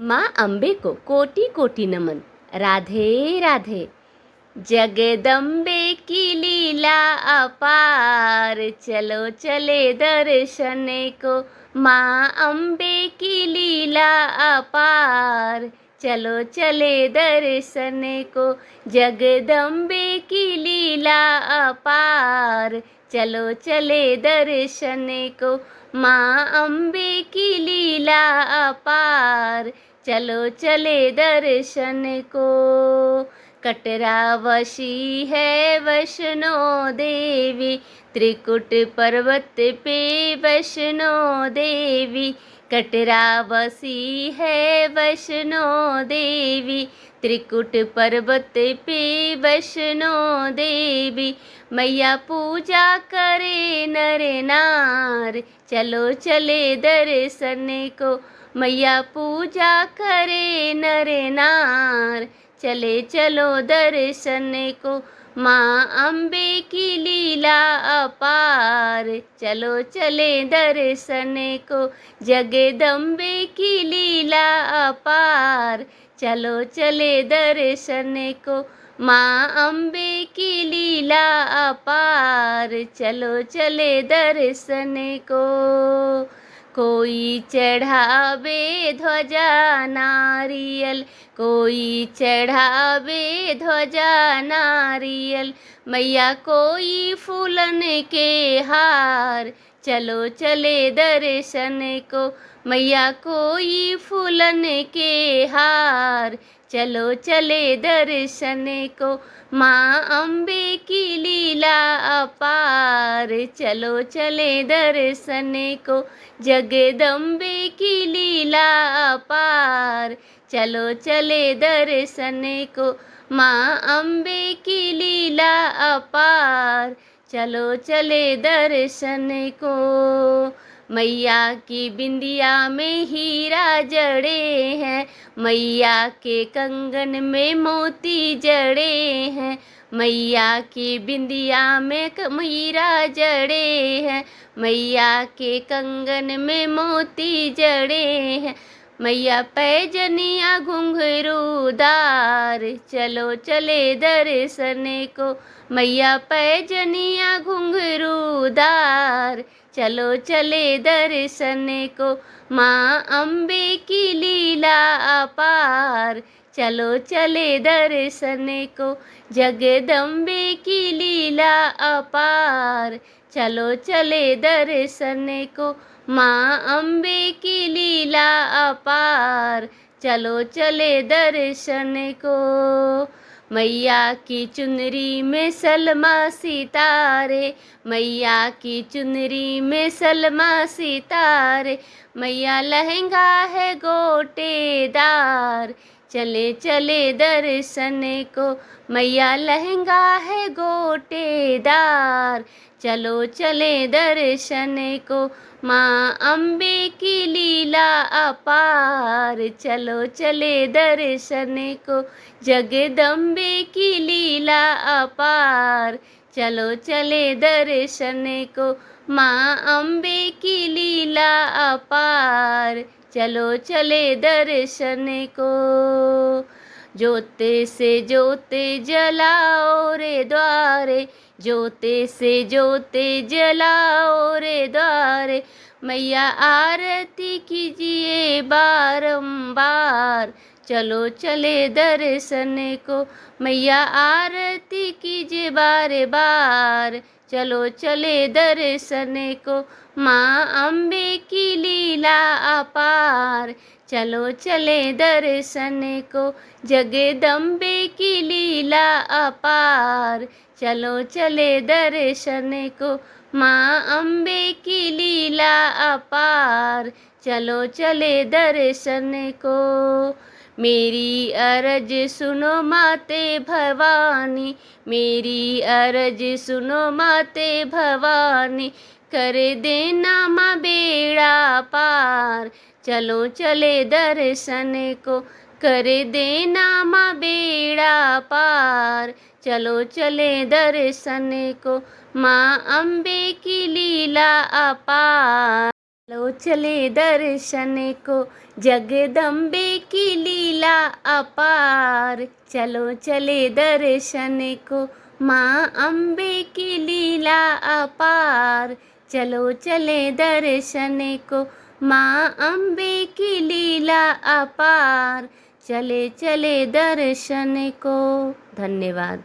माँ अम्बे को कोटि कोटि नमन। राधे राधे। जगदम्बे की लीला अपार, चलो चले दर्शन को। माँ अम्बे की लीला अपार, चलो चले दर्शन को। जगदम्बे की लीला अपार, चलो चले दर्शन को। माँ अम्बे की लीला अपार, चलो चले दर्शन को। कटरावशी है वैष्णो देवी, त्रिकुट पर्वत पे वैष्णो देवी। कटरावशी है वैष्णो देवी, त्रिकुट पर्वत पे वैष्णो देवी। मैया पूजा करे नर नार, चलो चले दर्शन को। मैया पूजा करे नर नार, चले चलो दर्शन को। माँ अम्बे की लीला अपार, चलो चले दर्शन को। जगदम्बे की लीला अपार, चलो चले दर्शन को। माँ अम्बे की लीला अपार, चलो चले दर्शन को। कोई चढ़ावे ध्वजा नारियल, कोई चढ़ावे ध्वजा नारियल। मैया कोई फूलन के हार, चलो चले दर्शन को। मैया कोई फूलन के हार, चलो चले दर्शन को। माँ अम्बे की लीला अपार, चलो चले दर्शन को। जगदम्बे की लीला अपार, चलो चले दर्शन को। माँ अम्बे की लीला अपार, चलो चले दर्शन को। मैया की बिंदिया में हीरा जड़े हैं, मैया के कंगन में मोती जड़े हैं। मैया की बिंदिया में हीरा जड़े हैं, मैया के कंगन में मोती जड़े हैं। मैया पैजनिया घुंघरूदार, चलो चले दर्शन को। मैया पैजनिया घुंघरूदार, चलो चले दर्शन को। माँ अम्बे की लीला अपार, चलो चले दर्शन को। जगदम्बे की लीला अपार, चलो चले दर्शन को। माँ अम्बे की लीला अपार, चलो चले दर्शन को। मैया की चुनरी में सलमा सितारे, मैया की चुनरी में सलमा सितारे। मैया लहंगा है गोटेदार, चले चले दर्शन को। मैया लहंगा है गोटेदार, चलो चले दर्शन को। माँ अम्बे की लीला अपार, चलो चले दर्शन को। जगदम्बे की लीला अपार, चलो चले दर्शन को। माँ अम्बे की लीला अपार, चलो चले दर्शन को। जोते से जोते जलाओ रे द्वारे, जोते से जोते जलाओ रे द्वारे। मैया आरती कीजिए बारंबार, चलो चले दर्शन को। मैया आरती कीजिए बार बार, चलो चले दर्शन को। माँ अम्बे की लीला अपार, चलो चले दर्शन को। जगदम्बे की लीला अपार, चलो चले दर्शन को। माँ अम्बे की लीला अपार, चलो चले दर्शन को। मेरी अरज सुनो माते भवानी, मेरी अरज सुनो माते भवानी। कर देना माँ बेड़ा पार, चलो चले दर्शन को। कर देना माँ बेड़ा पार, चलो चले दर्शन को। माँ अम्बे की लीला अपार। चलो चले दर्शन को जगदम्बे की लीला अपार। चलो चले दर्शन को माँ अम्बे की लीला अपार। चलो चले दर्शन को माँ अम्बे की लीला अपार। चले चले दर्शन को। धन्यवाद।